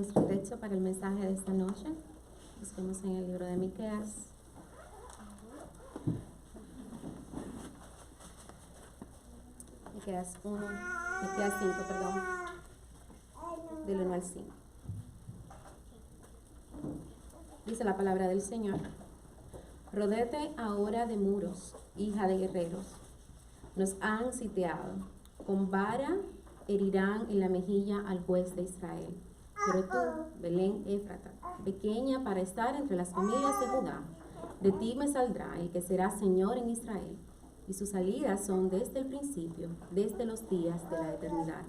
Nuestro texto para el mensaje de esta noche, busquemos en el libro de Miqueas. Miqueas 5, del 1 al 5. Dice la palabra del Señor: Rodéate ahora de muros, hija de guerreros. Nos han sitiado. Con vara herirán en la mejilla al juez de Israel. Pero tú, Belén Éfrata, pequeña para estar entre las familias de Judá, de ti me saldrá el que será Señor en Israel, y sus salidas son desde el principio, desde los días de la eternidad.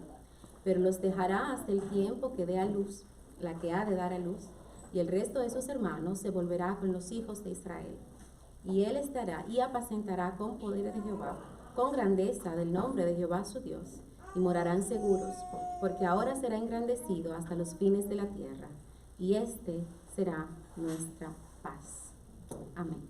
Pero los dejará hasta el tiempo que dé a luz, la que ha de dar a luz, y el resto de sus hermanos se volverá con los hijos de Israel. Y él estará y apacentará con poder de Jehová, con grandeza del nombre de Jehová su Dios, y morarán seguros, porque ahora será engrandecido hasta los fines de la tierra, y este será nuestra paz. Amén.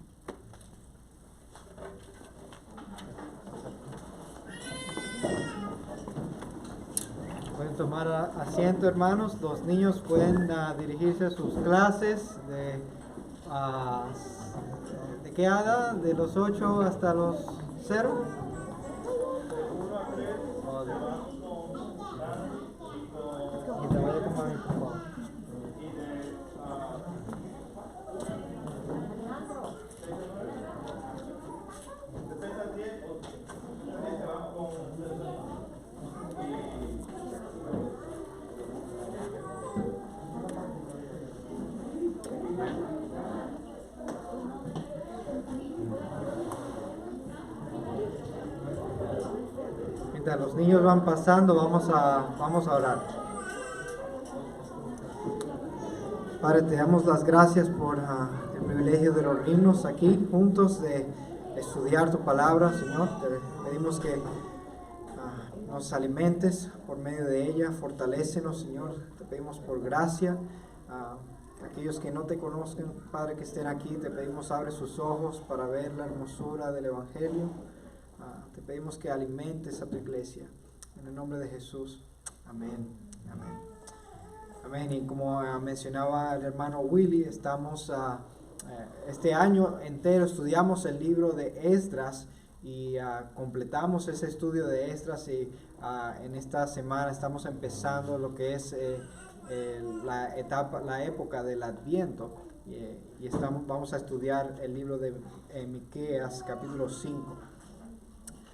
Pueden tomar asiento, hermanos. Los niños pueden dirigirse a sus clases ¿de qué edad? ¿De los 8 hasta los 0? Y te vaya con mami, por favor. Mientras los niños van pasando, vamos a orar. Padre, te damos las gracias por el privilegio de reunirnos aquí juntos, de estudiar tu palabra, Señor. Te pedimos que nos alimentes por medio de ella, fortalécenos, Señor. Te pedimos por gracia. Aquellos que no te conozcan, Padre, que estén aquí, te pedimos abre sus ojos para ver la hermosura del Evangelio. Te pedimos que alimentes a tu iglesia. En el nombre de Jesús. Amén. Amén. Amén. Y como mencionaba el hermano Willy, estamos este año entero estudiamos el libro de Esdras y completamos ese estudio de Esdras y en esta semana estamos empezando lo que es la época del Adviento y vamos a estudiar el libro de Miqueas capítulo 5.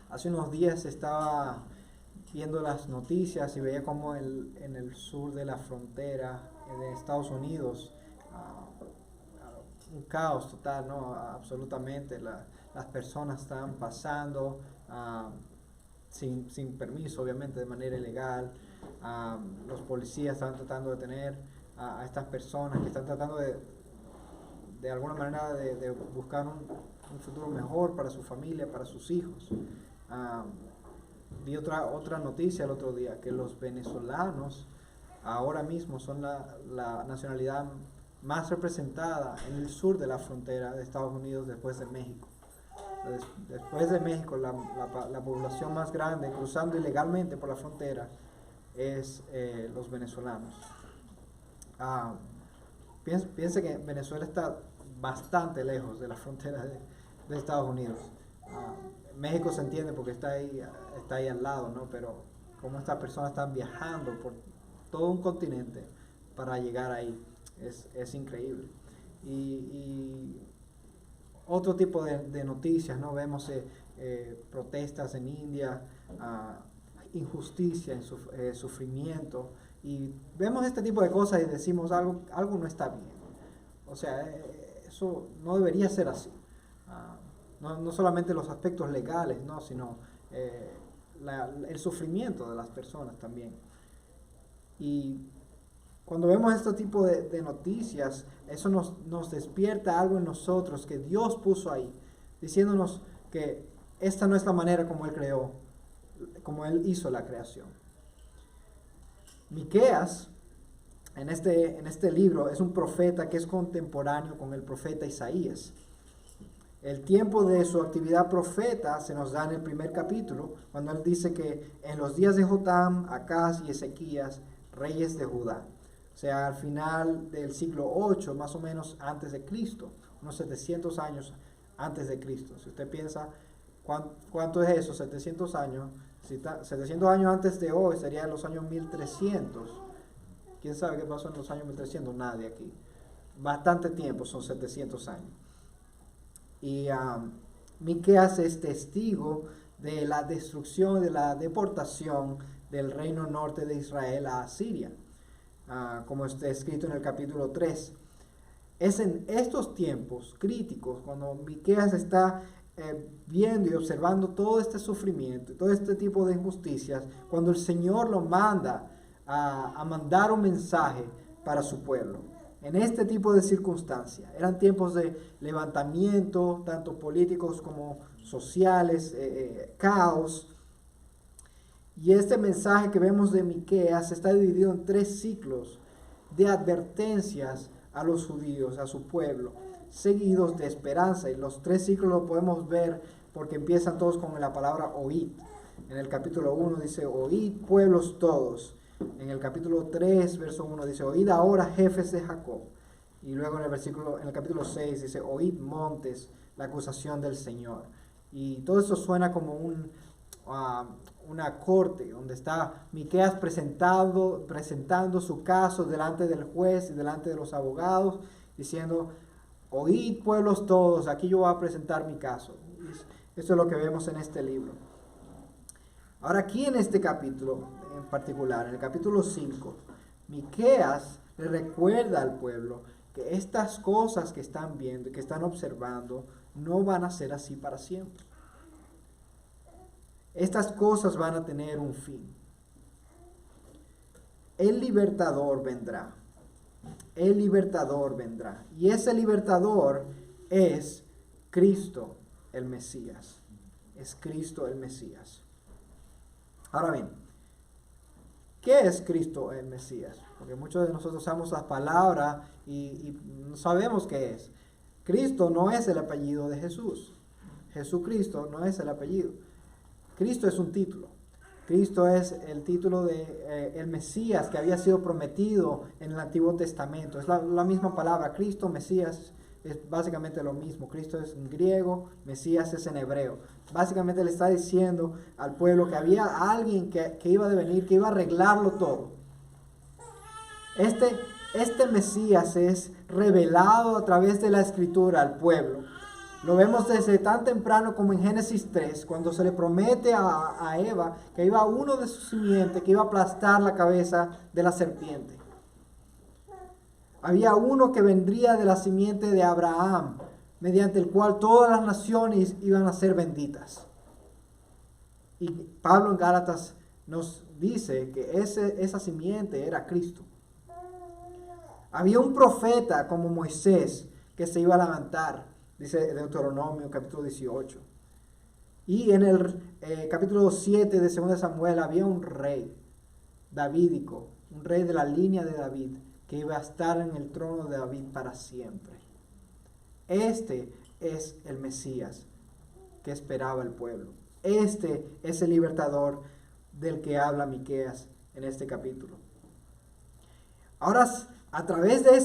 Hace unos días estaba viendo las noticias y veía como en el sur de la frontera de Estados Unidos un caos total, ¿no? Absolutamente. Las personas están pasando sin permiso, obviamente de manera ilegal. Los policías están tratando de detener a estas personas que están tratando de alguna manera de buscar un futuro mejor para su familia, para sus hijos. Vi otra noticia el otro día, que los venezolanos ahora mismo son la nacionalidad más representada en el sur de la frontera de Estados Unidos después de México. Después de México, la población más grande cruzando ilegalmente por la frontera es los venezolanos. Piense que Venezuela está bastante lejos de la frontera de Estados Unidos. México se entiende porque está ahí al lado, ¿no? Pero cómo estas personas están viajando por todo un continente para llegar ahí es increíble. Y otro tipo de noticias, ¿no? Vemos protestas en India, injusticia, sufrimiento, y vemos este tipo de cosas y decimos algo no está bien. O sea, eso no debería ser así. No solamente los aspectos legales, ¿no? Sino el sufrimiento de las personas también. Y cuando vemos este tipo de noticias, eso nos despierta algo en nosotros que Dios puso ahí, diciéndonos que esta no es la manera como Él creó, como Él hizo la creación. Miqueas, en este libro, es un profeta que es contemporáneo con el profeta Isaías. El tiempo de su actividad profeta se nos da en el primer capítulo, cuando él dice que en los días de Jotam, Acaz y Ezequías, reyes de Judá. O sea, al final del siglo 8, más o menos antes de Cristo, unos 700 años antes de Cristo. Si usted piensa, ¿cuánto es eso? 700 años. 700 años antes de hoy sería en los años 1300. ¿Quién sabe qué pasó en los años 1300? Nadie aquí. Bastante tiempo, son 700 años. Y Miqueas es testigo de la destrucción, de la deportación del reino norte de Israel a Asiria, como está escrito en el capítulo 3. Es en estos tiempos críticos, cuando Miqueas está viendo y observando todo este sufrimiento, todo este tipo de injusticias, cuando el Señor lo manda a mandar un mensaje para su pueblo. En este tipo de circunstancias, eran tiempos de levantamiento, tanto políticos como sociales, caos. Y este mensaje que vemos de Miqueas está dividido en 3 ciclos de advertencias a los judíos, a su pueblo, seguidos de esperanza. Y los 3 ciclos los podemos ver porque empiezan todos con la palabra oíd. En el capítulo 1 dice, oíd pueblos todos. En el capítulo 3, verso 1 dice, oíd ahora jefes de Jacob. Y luego en el capítulo 6 dice, oíd montes, la acusación del Señor. Y todo eso suena como una corte donde está Miqueas presentando su caso delante del juez y delante de los abogados, diciendo, oíd pueblos todos, aquí yo voy a presentar mi caso. Esto es lo que vemos en este libro. Ahora aquí en este capítulo en particular, en el capítulo 5, Miqueas le recuerda al pueblo que estas cosas que están viendo y que están observando no van a ser así para siempre. Estas cosas van a tener un fin. El libertador vendrá. El libertador vendrá. Y ese libertador es Cristo el Mesías. Es Cristo el Mesías. Ahora bien, ¿qué es Cristo el Mesías? Porque muchos de nosotros usamos la palabra y no sabemos qué es. Cristo no es el apellido de Jesús. Jesucristo no es el apellido. Cristo es un título. Cristo es el título de el Mesías que había sido prometido en el Antiguo Testamento. Es la misma palabra. Cristo, Mesías, es básicamente lo mismo. Cristo es en griego, Mesías es en hebreo. Básicamente le está diciendo al pueblo que había alguien que iba a venir, que iba a arreglarlo todo. Este Mesías es revelado a través de la Escritura al pueblo. Lo vemos desde tan temprano como en Génesis 3, cuando se le promete a Eva que iba uno de su simiente, que iba a aplastar la cabeza de la serpiente. Había uno que vendría de la simiente de Abraham, mediante el cual todas las naciones iban a ser benditas. Y Pablo en Gálatas nos dice que esa simiente era Cristo. Había un profeta como Moisés que se iba a levantar, dice Deuteronomio capítulo 18. Y en el capítulo 7 de 2 Samuel había un rey davídico, un rey de la línea de David, que iba a estar en el trono de David para siempre. Este es el Mesías que esperaba el pueblo. Este es el libertador del que habla Miqueas en este capítulo. Ahora, a través de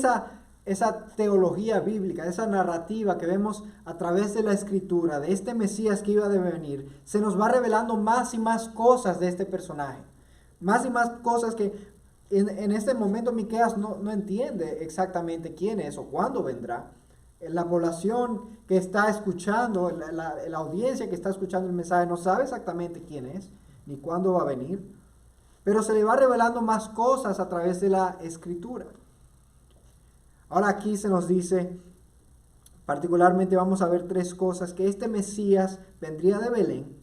esa teología bíblica, esa narrativa que vemos a través de la Escritura, de este Mesías que iba a venir, se nos va revelando más y más cosas de este personaje. Más y más cosas que en este momento Miqueas no entiende exactamente quién es o cuándo vendrá. La población que está escuchando, la audiencia que está escuchando el mensaje no sabe exactamente quién es, ni cuándo va a venir. Pero se le va revelando más cosas a través de la Escritura. Ahora aquí se nos dice, particularmente vamos a ver 3 cosas, que este Mesías vendría de Belén,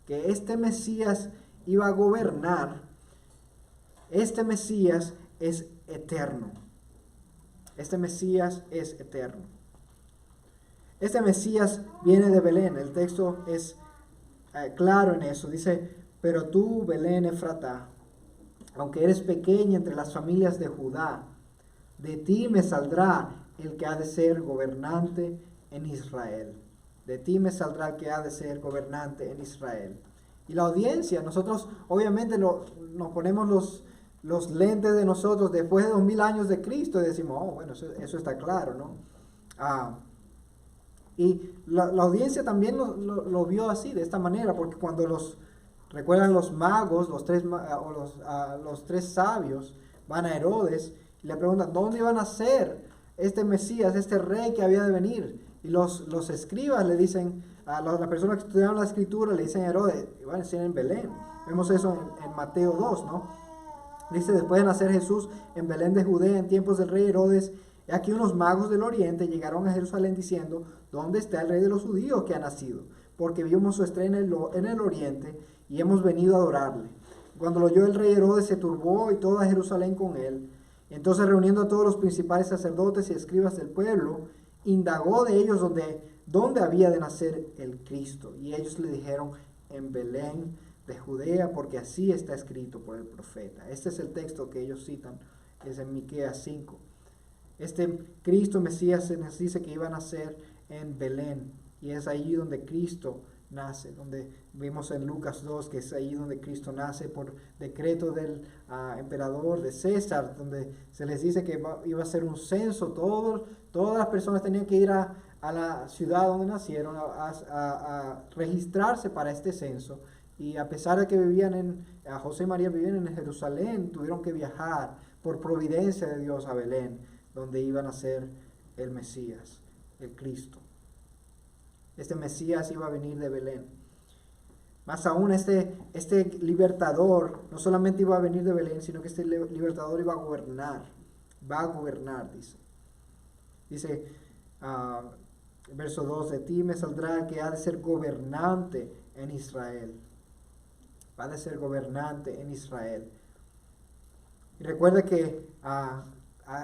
que este Mesías iba a gobernar, este Mesías es eterno. Este Mesías es eterno. Este Mesías viene de Belén, el texto es claro en eso, dice, pero tú, Belén Efratá, aunque eres pequeña entre las familias de Judá, de ti me saldrá el que ha de ser gobernante en Israel. De ti me saldrá el que ha de ser gobernante en Israel. Y la audiencia, nosotros obviamente nos ponemos los lentes de nosotros después de 2000 años de Cristo y decimos, oh, bueno, eso está claro, ¿no? Y la audiencia también lo vio así, de esta manera, porque cuando recuerdan los magos, los tres sabios, van a Herodes y le preguntan, ¿dónde iban a ser este Mesías, este rey que había de venir? Y los escribas le dicen, a las personas que estudiaron la escritura, le dicen a Herodes, iban a ser en Belén. Vemos eso en Mateo 2, ¿no? Dice, después de nacer Jesús en Belén de Judea, en tiempos del rey Herodes, y aquí unos magos del oriente llegaron a Jerusalén diciendo, ¿dónde está el rey de los judíos que ha nacido? Porque vimos su estrella en el oriente y hemos venido a adorarle. Cuando lo oyó el rey Herodes se turbó y toda Jerusalén con él. Entonces, reuniendo a todos los principales sacerdotes y escribas del pueblo, indagó de ellos dónde había de nacer el Cristo. Y ellos le dijeron, en Belén de Judea, porque así está escrito por el profeta. Este es el texto que ellos citan, es en Miqueas 5. Este Cristo Mesías se nos dice que iba a nacer en Belén, y es allí donde Cristo nace, donde vimos en Lucas 2 que es allí donde Cristo nace por decreto del emperador de César, donde se les dice que iba a ser un censo, todas las personas tenían que ir a la ciudad donde nacieron a registrarse para este censo, y a pesar de que José y María vivían en Jerusalén, tuvieron que viajar por providencia de Dios a Belén, donde iban a ser el Mesías, el Cristo. Este Mesías iba a venir de Belén. Más aún, este libertador no solamente iba a venir de Belén, sino que este libertador iba a gobernar. Va a gobernar, dice. Dice, verso 2, de ti me saldrá el que ha de ser gobernante en Israel. Va a ser gobernante en Israel. Y recuerda que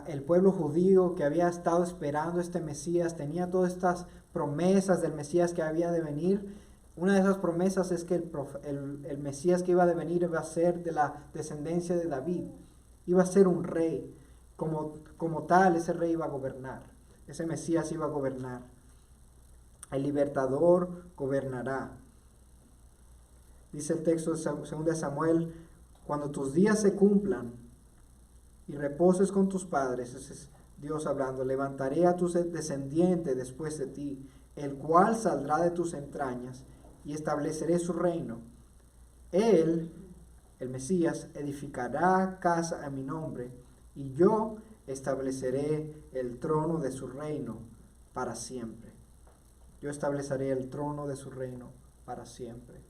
el pueblo judío que había estado esperando este Mesías tenía todas estas promesas del Mesías que había de venir. Una de esas promesas es que el Mesías que iba a venir iba a ser de la descendencia de David. Iba a ser un rey. Como tal, ese rey iba a gobernar. Ese Mesías iba a gobernar. El libertador gobernará. Dice el texto de 2 Samuel, cuando tus días se cumplan y reposes con tus padres, ese es Dios hablando, levantaré a tu descendiente después de ti, el cual saldrá de tus entrañas, y estableceré su reino. Él, el Mesías, edificará casa a mi nombre, y yo estableceré el trono de su reino para siempre. Yo estableceré el trono de su reino para siempre.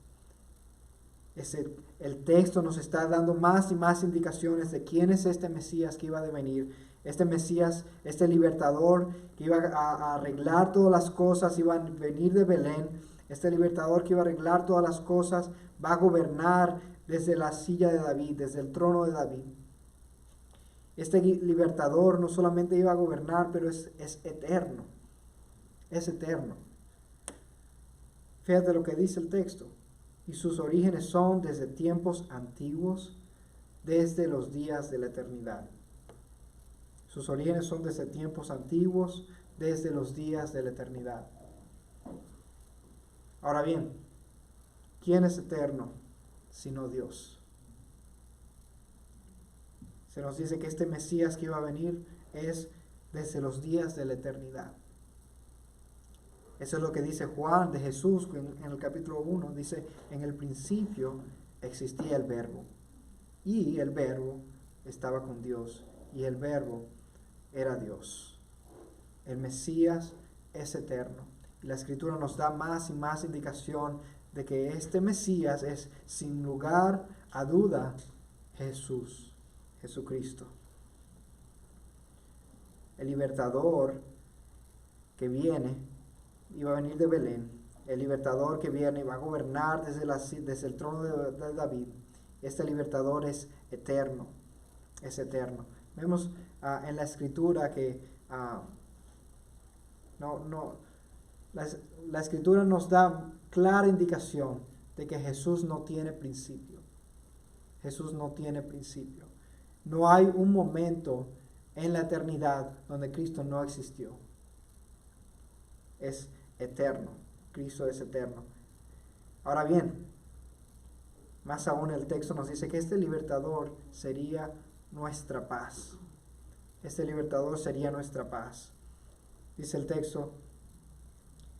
El texto nos está dando más y más indicaciones de quién es este Mesías que iba a venir. Este Mesías, este libertador que iba a arreglar todas las cosas, iba a venir de Belén. Este libertador que iba a arreglar todas las cosas, va a gobernar desde la silla de David, desde el trono de David. Este libertador no solamente iba a gobernar, pero es eterno. Es eterno. Fíjate lo que dice el texto. Y sus orígenes son desde tiempos antiguos, desde los días de la eternidad. Sus orígenes son desde tiempos antiguos, desde los días de la eternidad. Ahora bien, ¿quién es eterno sino Dios? Se nos dice que este Mesías que iba a venir es desde los días de la eternidad. Eso es lo que dice Juan de Jesús en el capítulo 1. Dice, en el principio existía el verbo, y el verbo estaba con Dios, y el verbo era Dios. El Mesías es eterno. Y la Escritura nos da más y más indicación de que este Mesías es, sin lugar a duda, Jesucristo. El libertador que viene iba a venir de Belén. El libertador que viene va a gobernar desde el trono de David. Este libertador es eterno. Es eterno. Vemos en la Escritura que la Escritura nos da clara indicación de que Jesús no tiene principio. Jesús no tiene principio. No hay un momento en la eternidad donde Cristo no existió. Es eterno. Cristo es eterno. Ahora bien, Más aún el texto nos dice que este libertador sería nuestra paz. Este libertador sería nuestra paz. Dice el texto,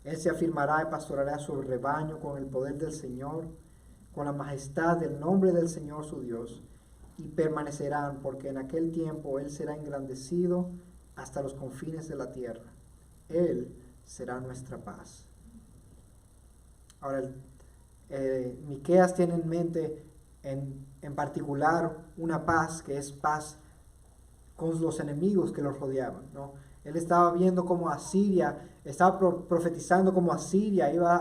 Él se afirmará y pastoreará su rebaño con el poder del Señor, con la majestad del nombre del Señor su Dios, y permanecerán, porque en aquel tiempo Él será engrandecido hasta los confines de la tierra. Él será nuestra paz. Ahora, Miqueas tiene en mente en particular una paz que es paz con los enemigos que los rodeaban, ¿no? Él estaba viendo cómo Asiria, estaba profetizando cómo Asiria iba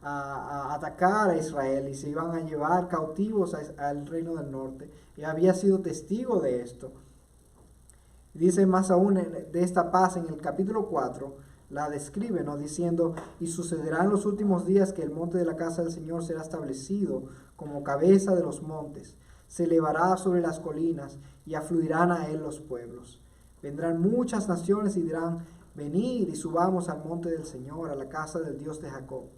a atacar a Israel y se iban a llevar cautivos al reino del norte. Y había sido testigo de esto. Dice más aún de esta paz en el capítulo 4, la describe, ¿no? Diciendo, y sucederá en los últimos días que el monte de la casa del Señor será establecido como cabeza de los montes, se elevará sobre las colinas y afluirán a él los pueblos. Vendrán muchas naciones y dirán, venid y subamos al monte del Señor, a la casa del Dios de Jacob,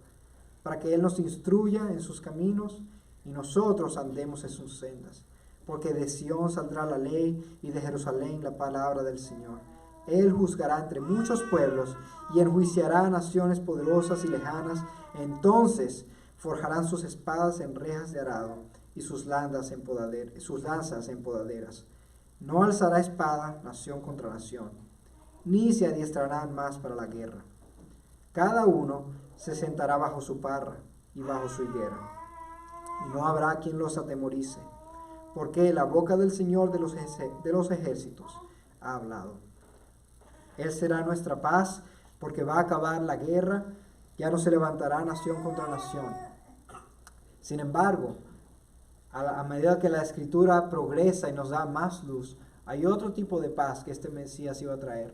para que Él nos instruya en sus caminos y nosotros andemos en sus sendas. Porque de Sión saldrá la ley y de Jerusalén la palabra del Señor. Él juzgará entre muchos pueblos y enjuiciará a naciones poderosas y lejanas. Entonces forjarán sus espadas en rejas de arado y sus lanzas en podaderas. No alzará espada nación contra nación, ni se adiestrarán más para la guerra. Cada uno se sentará bajo su parra y bajo su higuera, y no habrá quien los atemorice, porque la boca del Señor de los ejércitos ha hablado. Él será nuestra paz, porque va a acabar la guerra, ya no se levantará nación contra nación. Sin embargo, a medida que la Escritura progresa y nos da más luz, hay otro tipo de paz que este Mesías iba a traer.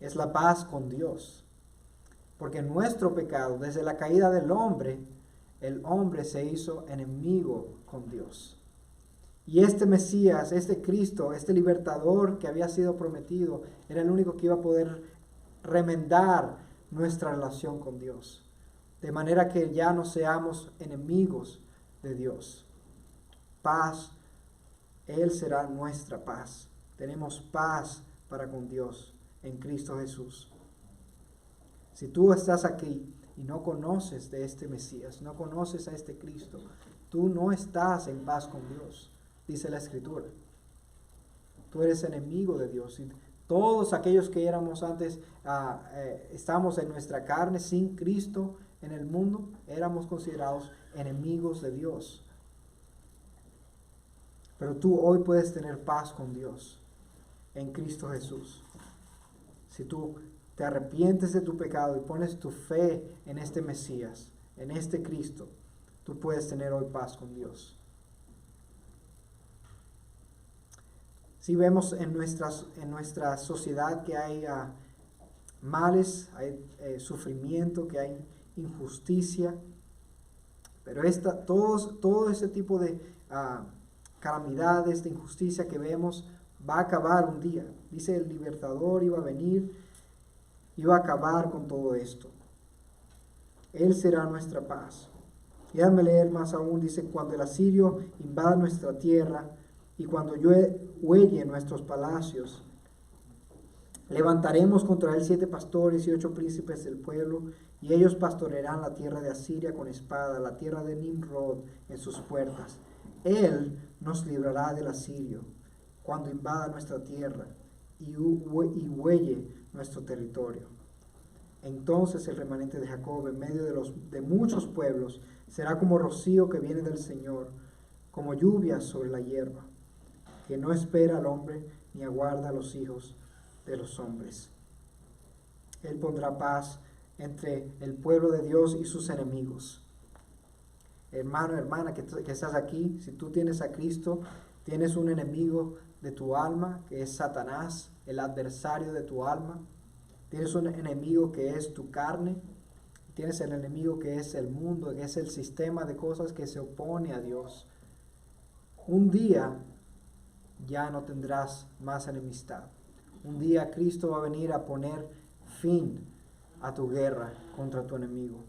Es la paz con Dios. Porque nuestro pecado, desde la caída del hombre, el hombre se hizo enemigo con Dios. Y este Mesías, este Cristo, este libertador que había sido prometido, era el único que iba a poder remendar nuestra relación con Dios. De manera que ya no seamos enemigos de Dios. Paz, Él será nuestra paz. Tenemos paz para con Dios en Cristo Jesús. Si tú estás aquí y no conoces de este Mesías, no conoces a este Cristo, tú no estás en paz con Dios, dice la Escritura. Tú eres enemigo de Dios. Y todos aquellos que éramos antes, estamos en nuestra carne sin Cristo en el mundo, éramos considerados enemigos de Dios. Pero tú hoy puedes tener paz con Dios en Cristo Jesús. Si tú te arrepientes de tu pecado y pones tu fe en este Mesías, en este Cristo, tú puedes tener hoy paz con Dios. Si vemos en nuestra sociedad que hay males, hay sufrimiento, que hay injusticia, pero todo ese tipo de calamidades, de injusticia que vemos, va a acabar un día. Dice el libertador iba a venir, iba a acabar con todo esto. Él será nuestra paz. Y déjame leer más aún, dice, cuando el asirio invada nuestra tierra y cuando huelle nuestros palacios, levantaremos contra él 7 pastores y 8 príncipes del pueblo, y ellos pastorearán la tierra de Asiria con espada, la tierra de Nimrod en sus puertas. Él nos librará del asirio cuando invada nuestra tierra y huelle nuestro territorio. Entonces el remanente de Jacob en medio de muchos pueblos será como rocío que viene del Señor, como lluvia sobre la hierba, que no espera al hombre ni aguarda a los hijos de los hombres. Él pondrá paz entre el pueblo de Dios y sus enemigos. Hermano, hermana, que estás aquí, si tú tienes a Cristo, tienes un enemigo de tu alma, que es Satanás, el adversario de tu alma. Tienes un enemigo que es tu carne. Tienes el enemigo que es el mundo, que es el sistema de cosas que se opone a Dios. Un día ya no tendrás más enemistad. Un día Cristo va a venir a poner fin a tu guerra contra tu enemigo.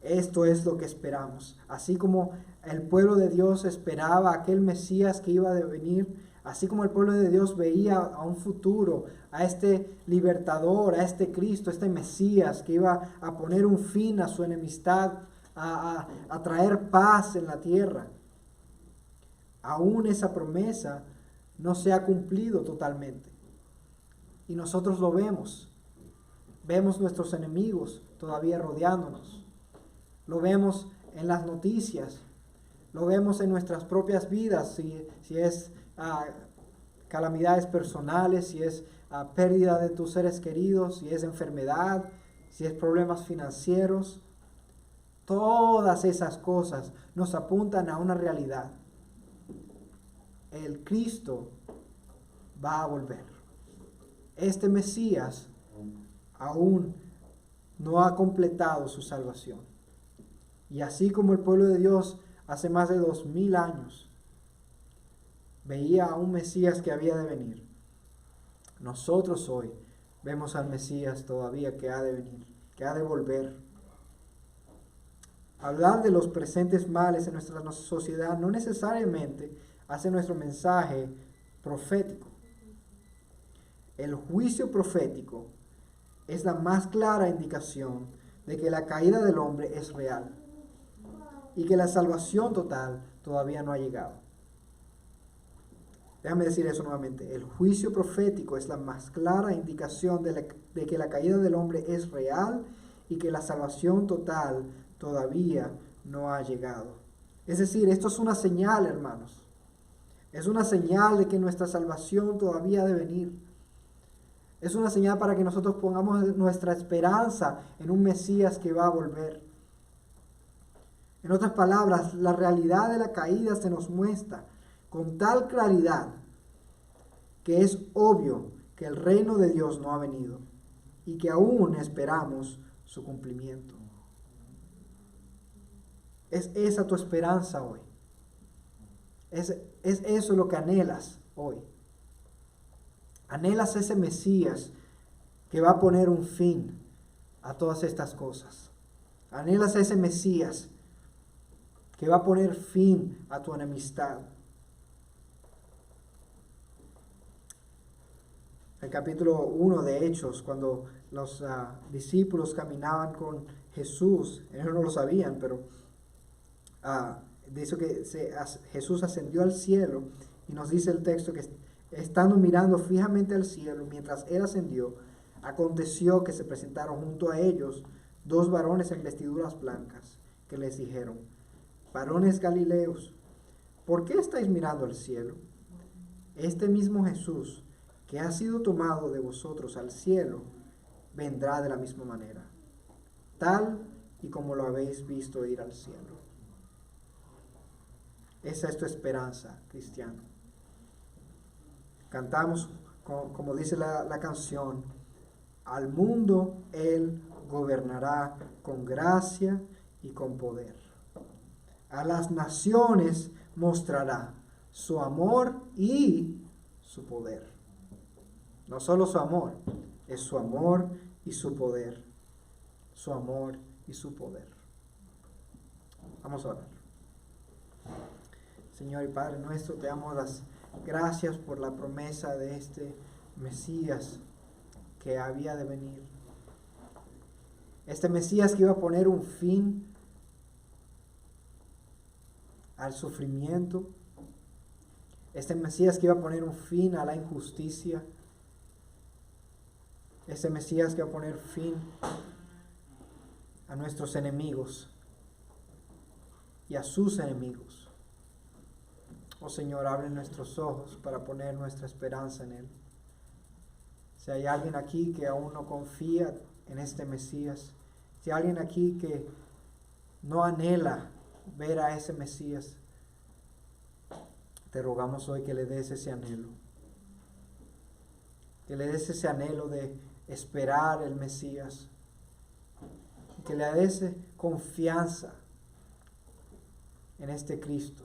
Esto es lo que esperamos. Así como el pueblo de Dios esperaba a aquel Mesías que iba a venir, así como el pueblo de Dios veía a un futuro, a este libertador, a este Cristo, este Mesías que iba a poner un fin a su enemistad, a traer paz en la tierra. Aún esa promesa no se ha cumplido totalmente. Y nosotros lo vemos. Vemos nuestros enemigos todavía rodeándonos. Lo vemos en las noticias. Lo vemos en nuestras propias vidas, si es calamidades personales, si es pérdida de tus seres queridos, si es enfermedad, si es problemas financieros. Todas esas cosas nos apuntan a una realidad. El Cristo va a volver. Este Mesías aún no ha completado su salvación. Y así como el pueblo de Dios hace más de 2000 años veía a un Mesías que había de venir, nosotros hoy vemos al Mesías todavía que ha de venir, que ha de volver. Hablar de los presentes males en nuestra sociedad no necesariamente hace nuestro mensaje profético. El juicio profético es la más clara indicación de que la caída del hombre es real y que la salvación total todavía no ha llegado. Déjame decir eso nuevamente. El juicio profético es la más clara indicación de que la caída del hombre es real y que la salvación total todavía no ha llegado. Es decir, esto es una señal, hermanos. Es una señal de que nuestra salvación todavía ha de venir. Es una señal para que nosotros pongamos nuestra esperanza en un Mesías que va a volver. En otras palabras, la realidad de la caída se nos muestra con tal claridad que es obvio que el reino de Dios no ha venido y que aún esperamos su cumplimiento. ¿Es esa tu esperanza hoy? ¿Es eso lo que anhelas hoy? ¿Anhelas ese Mesías que va a poner un fin a todas estas cosas? ¿Anhelas ese Mesías que va a poner fin a tu enemistad? El capítulo 1 de Hechos, cuando los discípulos caminaban con Jesús, ellos no lo sabían, pero dice que Jesús ascendió al cielo, y nos dice el texto que estando mirando fijamente al cielo mientras él ascendió, aconteció que se presentaron junto a ellos dos varones en vestiduras blancas, que les dijeron: varones galileos, ¿por qué estáis mirando al cielo? Este mismo Jesús, que ha sido tomado de vosotros al cielo, vendrá de la misma manera, tal y como lo habéis visto ir al cielo. Esa es tu esperanza, cristiano. Cantamos, como dice la canción: al mundo Él gobernará con gracia y con poder. A las naciones mostrará su amor y su poder. No solo su amor, es su amor y su poder. Su amor y su poder. Vamos a orar. Señor y Padre nuestro, te damos las gracias por la promesa de este Mesías que había de venir. Este Mesías que iba a poner un fin al sufrimiento. Este Mesías que iba a poner un fin a la injusticia. Este Mesías que va a poner fin a nuestros enemigos y a sus enemigos. Oh Señor, abre nuestros ojos para poner nuestra esperanza en Él. Si hay alguien aquí que aún no confía en este Mesías, si hay alguien aquí que no anhela ver a ese Mesías, te rogamos hoy que le des ese anhelo. Que le des ese anhelo de esperar el Mesías. Que le des confianza en este Cristo.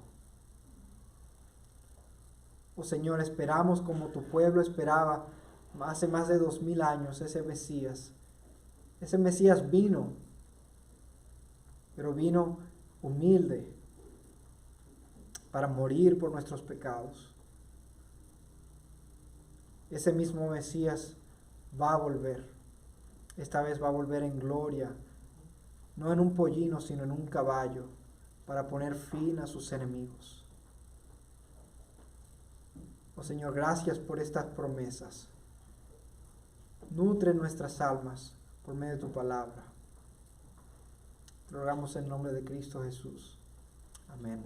Oh Señor, esperamos como tu pueblo esperaba hace más de 2000 años ese Mesías. Ese Mesías vino pero vino humilde para morir por nuestros pecados. Ese mismo Mesías va a volver. Esta vez va a volver en gloria, no en un pollino, sino en un caballo, para poner fin a sus enemigos. Oh Señor, gracias por estas promesas. Nutre nuestras almas por medio de tu palabra. Te rogamos en nombre de Cristo Jesús. Amén.